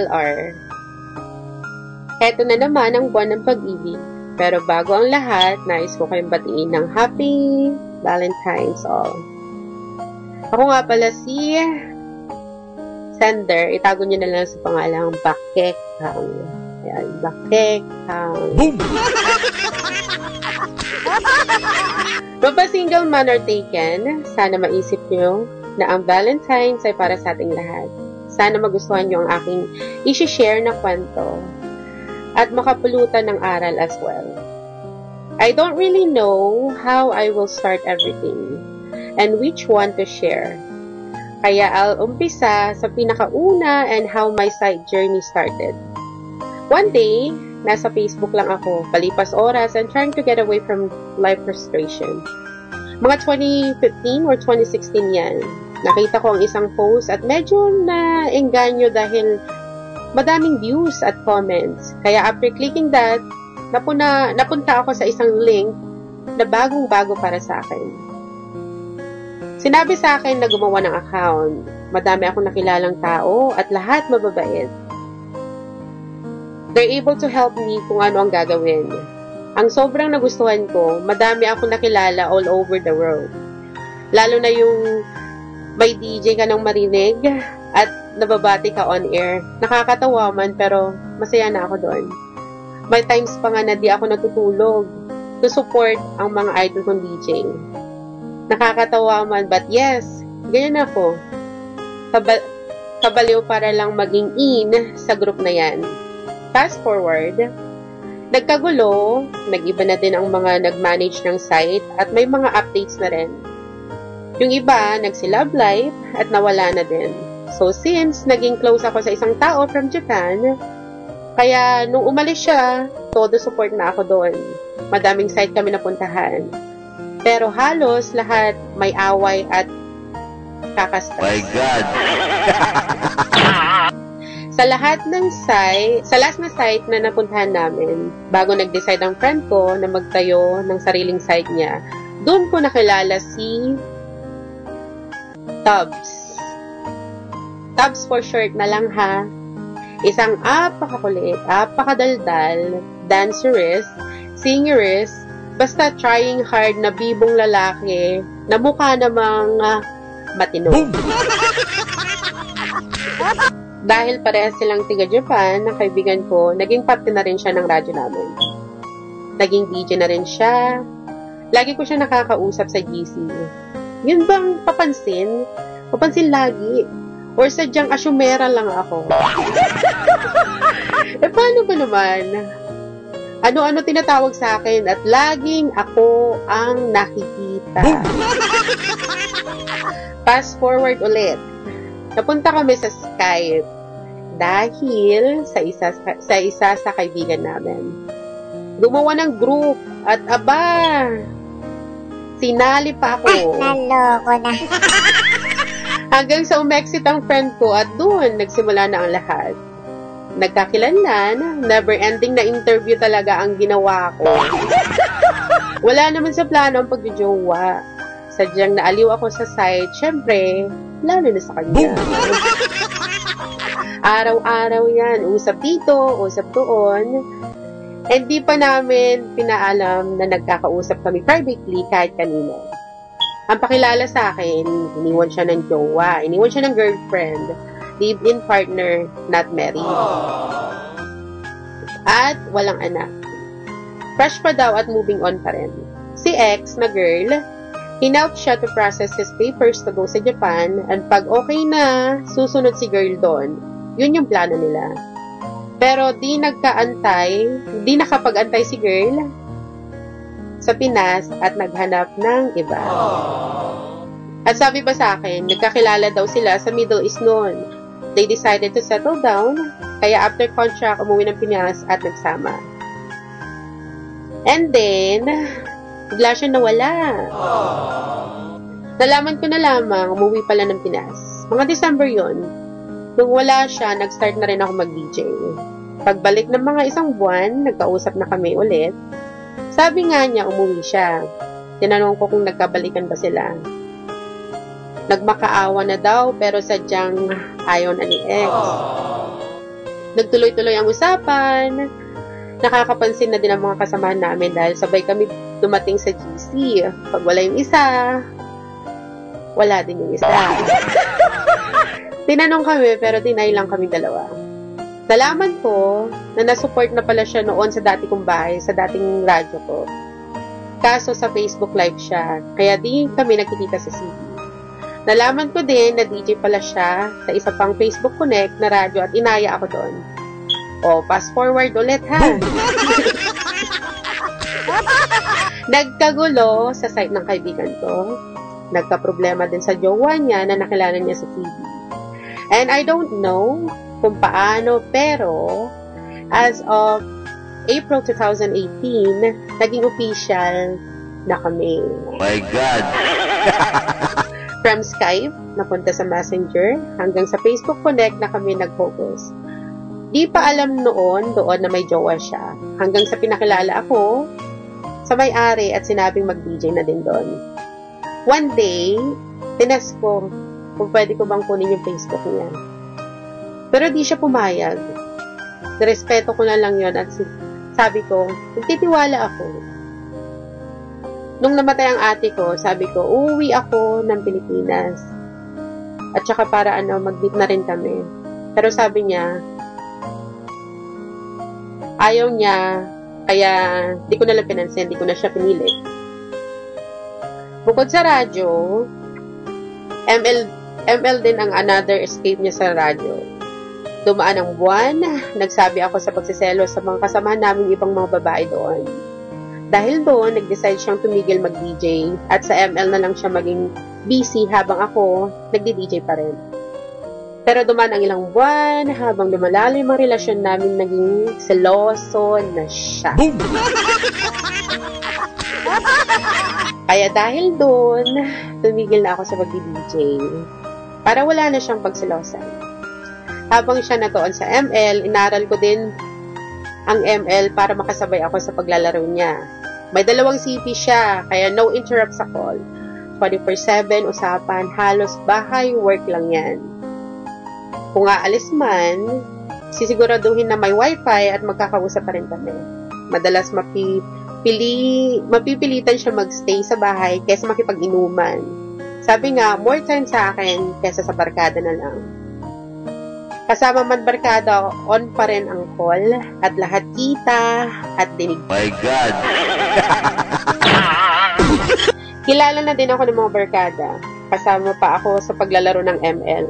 LR. Heto na naman ang buwan ng pag-ibig. Pero bago ang lahat, nais ko kayong batiin ng Happy Valentine's all. Ako nga pala si sender. Itago niyo na lang sa pangalang Bakekang. Ayan, Bakekang. Boom! Mapa-single man or taken, sana maisip niyo na ang Valentine's ay para sa ating lahat. Sana magustuhan niyo ang aking isi-share na kwento at makapulutan ng aral as well. I don't really know how I will start everything and which one to share. Kaya I'll umpisa sa pinakauna and how my side journey started. One day, nasa Facebook lang ako, palipas oras and trying to get away from life frustration. Mga 2015 or 2016 yan. Nakita ko ang isang post at medyo na-engganyo dahil madaming views at comments. Kaya after clicking that, napunta ako sa isang link na bagong-bago para sa akin. Sinabi sa akin na gumawa ng account. Madami akong nakilalang tao at lahat mababait. They're able to help me kung ano ang gagawin. Ang sobrang nagustuhan ko, madami akong nakilala all over the world. Lalo na yung may DJ ka nang marinig at nababati ka on air. Nakakatawa man pero masaya na ako doon. May times pa nga na di ako natutulog to support ang mga idol kong DJ. Nakakatawa man but yes, ganyan ako. Kabaliw para lang maging in sa group na yan. Fast forward, nagkagulo, nag-iba na din ang mga nag-manage ng site at may mga updates na rin. Yung iba, nagsi-love life at nawala na din. So, since naging close ako sa isang tao from Japan, kaya nung umalis siya, todo support na ako doon. Madaming site kami napuntahan. Pero halos lahat may away at kakastas. My God! Sa lahat ng site, sa last na site na napuntahan namin, bago nag-decide ang friend ko na magtayo ng sariling site niya, doon ko nakilala si Tubbs. Tubbs for short na lang ha. Isang apakakulit, apakadaldal, dancerist, singerist, basta trying hard na bibong lalaki na mukha namang matino. Dahil parehas silang tiga Japan, na kaibigan ko, naging parte na rin siya ng radyo namin. Naging DJ na rin siya. Lagi ko siya nakakausap sa GC. Yun bang papansin? Papansin lagi. Or sadyang asyumera lang ako. Paano ba naman? Ano-ano tinatawag sa akin at laging ako ang nakikita. Fast forward ulit. Napunta kami sa Skype dahil sa isa sa kaibigan namin. Gumawa ng group at aba, sinali pa ako. Naloko na. Hanggang sa umexit ang friend ko at doon nagsimula na ang lahat. Nagkakilanlan, never-ending na interview talaga ang ginawa ko. Wala naman sa plano ang pagjojowa. Sadyang naaliw ako sa site, syempre, lalo na sa kanya. Araw-araw yan, usap dito, usap doon. Hindi pa namin pinaalam na nagkakausap kami privately kahit kanino. Ang pakilala sa akin, iniwan siya ng jowa, iniwan siya ng girlfriend, live-in partner, not married. At walang anak. Fresh pa daw at moving on pa rin. Si ex na girl, hinelp siya to process his papers to go sa Japan and pag okay na, susunod si girl doon. Yun yung plano nila. Pero di nakapag-antay si girl sa Pinas at naghanap ng iba. At sabi pa sa akin, nagkakilala daw sila sa Middle East noon. They decided to settle down, kaya after contract, umuwi ng Pinas at nagsama. And then, bigla siya nawala. Nalaman ko na lamang, umuwi pala ng Pinas. Mga December yon. Nung wala siya, nag-start na rin ako mag-DJ. Pagbalik ng mga isang buwan, nagkausap na kami ulit. Sabi nga niya, umuwi siya. Tinanong ko kung nagkabalikan ba sila. Nagmakaawa na daw, pero sadyang ayaw na ni ex. Nagtuloy-tuloy ang usapan. Nakakapansin na din ang mga kasamahan namin dahil sabay kami dumating sa GC. Pag wala yung isa, wala din yung isa. Tinanong kami pero deny lang kami dalawa. Nalaman ko na nasupport na pala siya noon sa dati kong bahay, sa dating radyo ko. Kaso sa Facebook Live siya, kaya di kami nakikita sa CD. Nalaman ko din na DJ pala siya sa isa pang Facebook Connect na radyo at inaya ako doon. O, fast forward ulit ha. Nagkagulo sa site ng kaibigan ko. Nagka-problema din sa jowa niya na nakilala niya sa TV. And I don't know kung paano, pero as of April 2018, naging official na kami. Oh my God! From Skype, napunta sa Messenger, hanggang sa Facebook Connect na kami nag-focus. Di pa alam doon na may jowa siya. Hanggang sa pinakilala ako sa may-ari at sinabing mag-DJ na din doon. One day, tinest ko kung pwede ko bang kunin yung Facebook niya. Pero di siya pumayag. Nirespeto ko na lang yon at sabi ko, nagtitiwala ako. Nung namatay ang ate ko, sabi ko, uuwi ako ng Pilipinas. At saka para mag-meet na rin kami. Pero sabi niya, ayaw niya, kaya di ko nalang pinansin, di ko na siya pinilit. Bukod sa radyo, ML din ang another escape niya sa radyo. Dumaan ang buwan, nagsabi ako sa pagsiselo sa mga kasamahan namin ibang mga babae doon. Dahil doon, nag-decide siyang tumigil mag-DJ at sa ML na lang siya maging busy habang ako nagdi-DJ pa rin. Pero dumaan ang ilang buwan, habang lumalalim ang relasyon namin, naging seloso na siya. Kaya dahil doon, tumigil na ako sa pag-DJ. Para wala na siyang pagselosan. Habang siya natoon sa ML, inaral ko din ang ML para makasabay ako sa paglalaro niya. May 2 CP siya, kaya no interrupt sa call. 24/7, usapan, halos bahay, work lang yan. Kung aalis man, sisiguraduhin na may wifi at magkakausap pa rin kami. Madalas mapipilitan siya magstay sa bahay kaysa makipag-inuman. Sabi nga, more time sa akin kaysa sa barkada na lang. Kasama man barkada, on pa rin ang call at lahat kita at dinig. My God! Kilala na din ako ng mga barkada. Kasama pa ako sa paglalaro ng ML.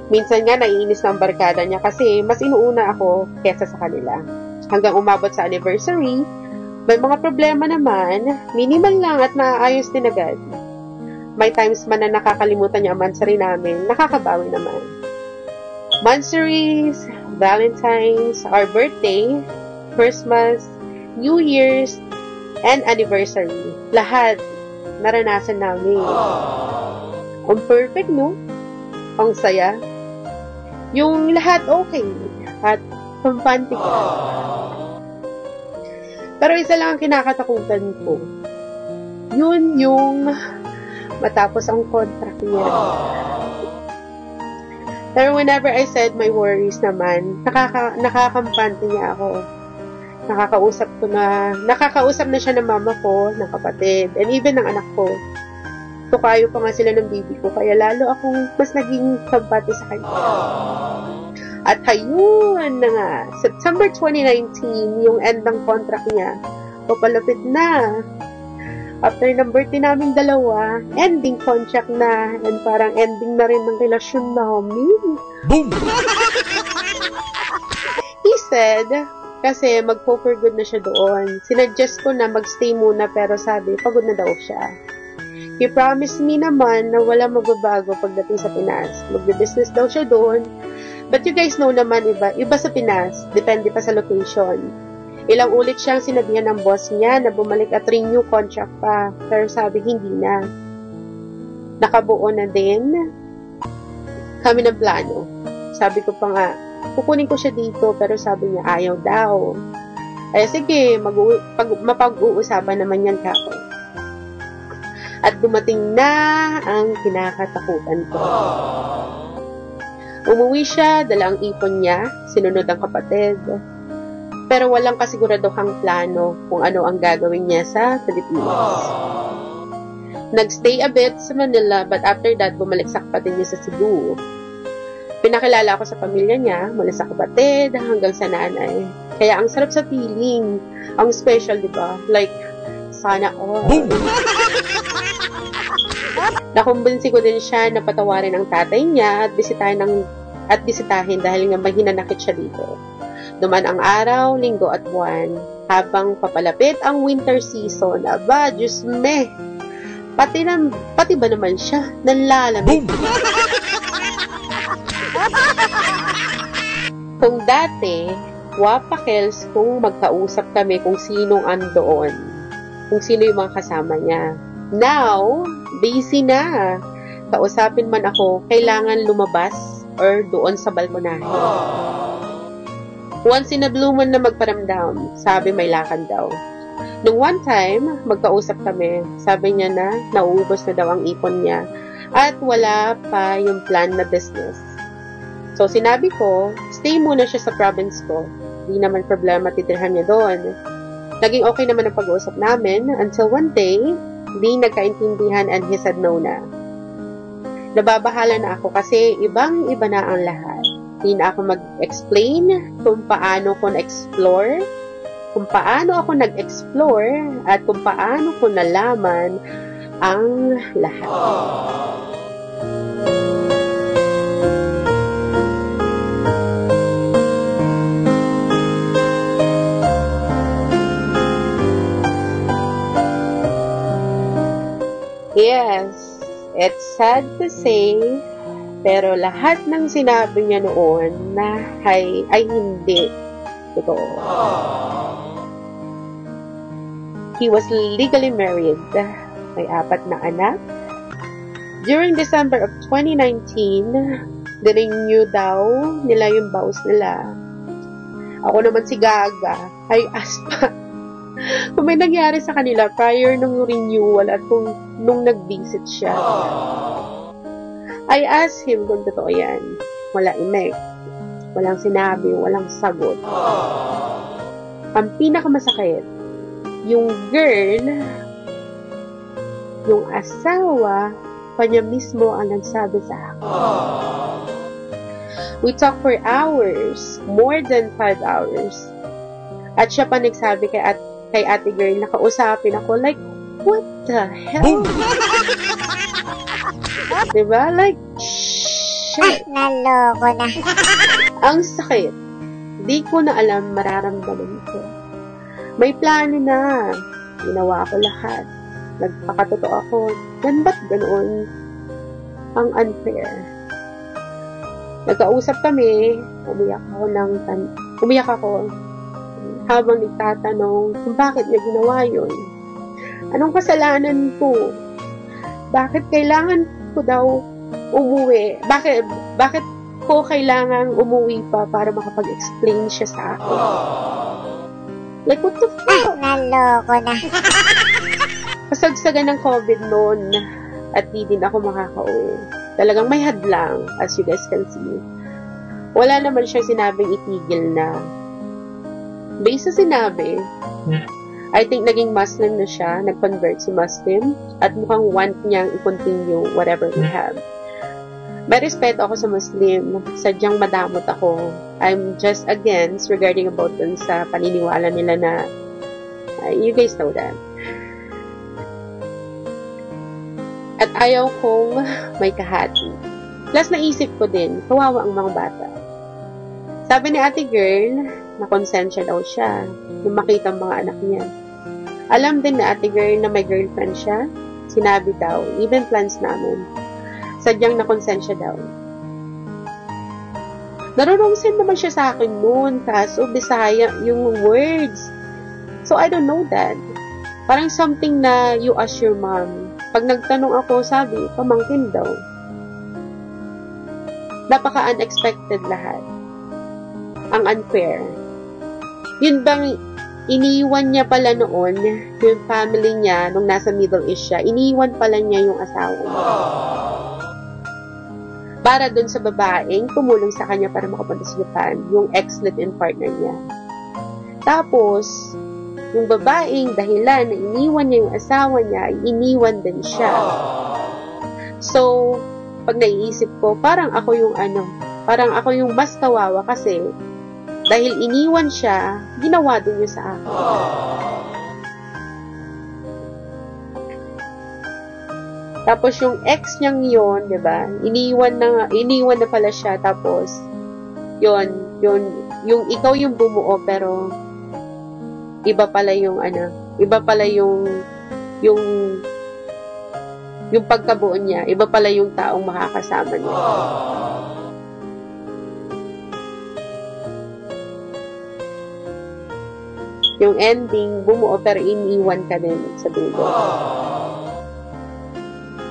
Minsan nga naiinis na ang barkada niya kasi mas inuuna ako kesa sa kanila. Hanggang umabot sa anniversary, may mga problema naman, minimal lang at naaayos din agad. May times man na nakakalimutan niya ang mansari namin, nakakabawi naman. Mansaries, Valentine's, our birthday, Christmas, New Year's, and anniversary. Lahat naranasan namin. Ang perfect, no? Ang saya. Yung lahat okay. At kampante ka. Pero isa lang ang kinakatakutan ko. Yun yung matapos ang contract niya. Pero whenever I said my worries naman, nakakampante niya ako. Nakakausap na siya ng mama ko, ng kapatid, and even ng anak ko. Tukayo pa nga sila ng bibi ko, kaya lalo akong mas naging kampante sa kanya. At ayun na nga, September 2019, yung end ng contract niya, papalapit na. After ng birthday naming 2, ending contract na, and parang ending na rin ng relasyon namin. Boom! He said, kasi mag-for good na siya doon. Sinuggest ko na magstay muna pero sabi, pagod na daw siya. He promised me naman na wala magbabago pagdating sa Pinas. Magbe-business daw siya doon. But you guys know naman, iba sa Pinas. Depende pa sa location. Ilang ulit siyang sinabihan ng boss niya na bumalik at renew contract pa. Pero sabi, hindi na. Nakabuo na din kami ng plano. Sabi ko pa nga, kukunin ko siya dito, pero sabi niya, ayaw daw. Ay, sige, mapag-uusapan naman yan kako. At dumating na ang kinakatakutan ko. Umuwi siya, dala ang ipon niya, sinunod ang kapatid. Pero walang kasiguraduhang plano kung ano ang gagawin niya sa Pilipinas. Nagstay a bit sa Manila, but after that, bumalik sa kapatid niya sa Cebu. Pinakilala ako sa pamilya niya, mula sa kapatid hanggang sa nanay. Kaya ang sarap sa feeling. Ang special, di ba? Like, sana all. Nakumbinsi ko din siya na patawarin ang tatay niya at bisitahin dahil nga may hinanakit siya dito. Duman ang araw, linggo at buwan. Habang papalapit ang winter season, aba, Diyos me! Pati ba naman siya nanlalamig? Kung dati, wapakels kung magkausap kami kung sinong andoon, kung sino yung mga kasama niya. Now, busy na. Kausapin man ako, kailangan lumabas or doon sa balkonahe. Once in a blue moon na magparamdam, sabi may lakad daw. Nung one time, magkausap kami, sabi niya na nauubos na daw ang ipon niya at wala pa yung plan na business. So, sinabi ko, stay muna siya sa province ko. Di naman problema titirhan niya doon. Naging okay naman ang pag-uusap namin until one day, di nagkaintindihan and he said no na. Nababahala na ako kasi ibang-iba na ang lahat. Di na ako mag-explain kung paano ko na-explore, kung paano ako nag-explore, at kung paano ko nalaman ang lahat. Yes, it's sad to say, pero lahat ng sinabi niya noon na ay hindi totoo. He was legally married. May 4 na anak. During December of 2019, direnew daw nila yung vows nila. Ako naman si Gaga ay aspa. Kung may nangyari sa kanila prior nung renewal at nung nag-visit siya. I asked him kung totoo yan. Wala imek. Walang sinabi, walang sagot. Ang pinakamasakit, yung girl, yung asawa, pa niya mismo ang nagsabi sa akin. We talked for hours, more than 5 hours. At siya pa nagsabi kay ate girl, nakausapin ako, like, what the hell? Diba? Like, shit. Naloko na. Ang sakit. Di ko na alam mararamdaman ko. May plano na. Ginawa ko lahat. Nagpakatotoo ako. Ba't ganoon? Ang unfair. Nagkausap kami. Umiyak ako habang nagtatanong kung bakit niya ginawa yun. Anong kasalanan ko? Bakit kailangan ko daw umuwi? Bakit ko kailangan umuwi pa para makapag-explain siya sa akin? Like, what the fuck? Naloko na. Kasagsagan ng COVID noon at di din ako makaka-uwi. Talagang may hadlang, as you guys can see. Wala naman siya sinabing itigil na. Based sa sinabi, I think naging Muslim na siya, nag-convert si Muslim, at mukhang want niyang i-continue whatever we have. May respeto ako sa Muslim, sadyang madamot ako. I'm just against regarding about dun sa paniniwala nila na, you guys know that. At ayaw kong may kahati. Plus naisip ko din, kawawa ang mga bata. Sabi ni ate girl, na konsensya daw siya nung makita ang mga anak niya. Alam din na ate girl na may girlfriend siya. Sinabi daw, even plans namin. Sadyang na konsensya daw. Narorongsin naman siya sa akin noon, kaso Bisaya yung words. So I don't know that. Parang something na you ask your mom. Pag nagtanong ako, sabi, pamangkin daw. Napaka-unexpected lahat. Ang unfair. Yun bang iniwan niya pala noon, yung family niya, nung nasa Middle East siya, iniwan pala niya yung asawa niya. para dun sa babaeng tumulong sa kanya para makapunta sa Japan, yung ex-live-in partner niya. Tapos, yung babaeng dahilan na iniwan niya yung asawa niya, iniwan din siya. So, pag naiisip ko, parang ako yung mas kawawa kasi dahil iniwan siya, ginawa din niya sa akin. Tapos yung ex niyang yun, 'di ba? Iniwan na pala siya, tapos yung ikaw yung bumuo pero iba pala yung pagkabuo niya, iba pala yung taong makakasama niya. Yung ending, bumuo pero iniwan ka din sa dulo.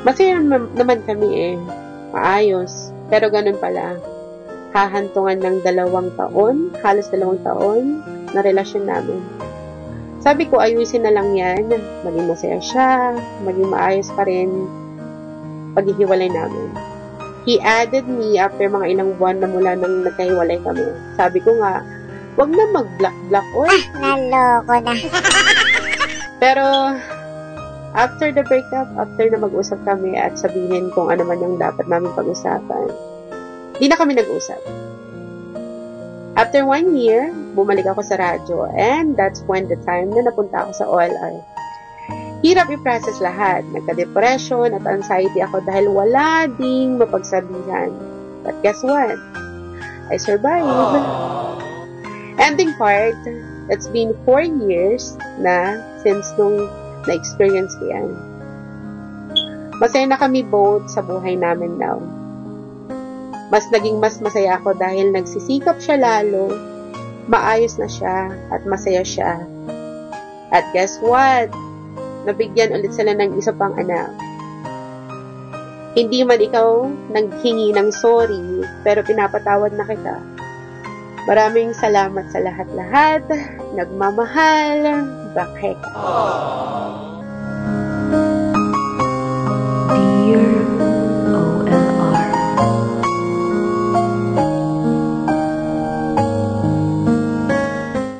Masaya naman kami maayos. Pero ganun pala, hahantungan ng 2 taon, halos 2 taon, na relasyon namin. Sabi ko, ayusin na lang yan, maging masaya siya, maging maayos pa rin paghihiwalay namin. He added me after mga ilang buwan na mula nang nagkahiwalay kami. Sabi ko nga, wag na mag-block-block, oy. Naloko na. Pero, after the breakup, after na mag-usap kami at sabihin kung ano man yung dapat namin pag-usapan, di na kami nag-usap. After 1 year, bumalik ako sa radyo, and that's when the time na napunta ako sa OLR. Hirap i-process lahat. Nagka-depression at anxiety ako dahil wala ding mapagsabihan. But guess what? I survived. Ending part, it's been 4 years na since nung na-experience ko yan. Masaya na kami both sa buhay namin now. Naging mas masaya ako dahil nagsisikap siya lalo, maayos na siya, at masaya siya. At guess what? Nabigyan ulit sila ng isa pang anak. Hindi man ikaw naghingi ng sorry, pero pinapatawad na kita. Maraming salamat sa lahat-lahat. Nagmamahal. Bakhek.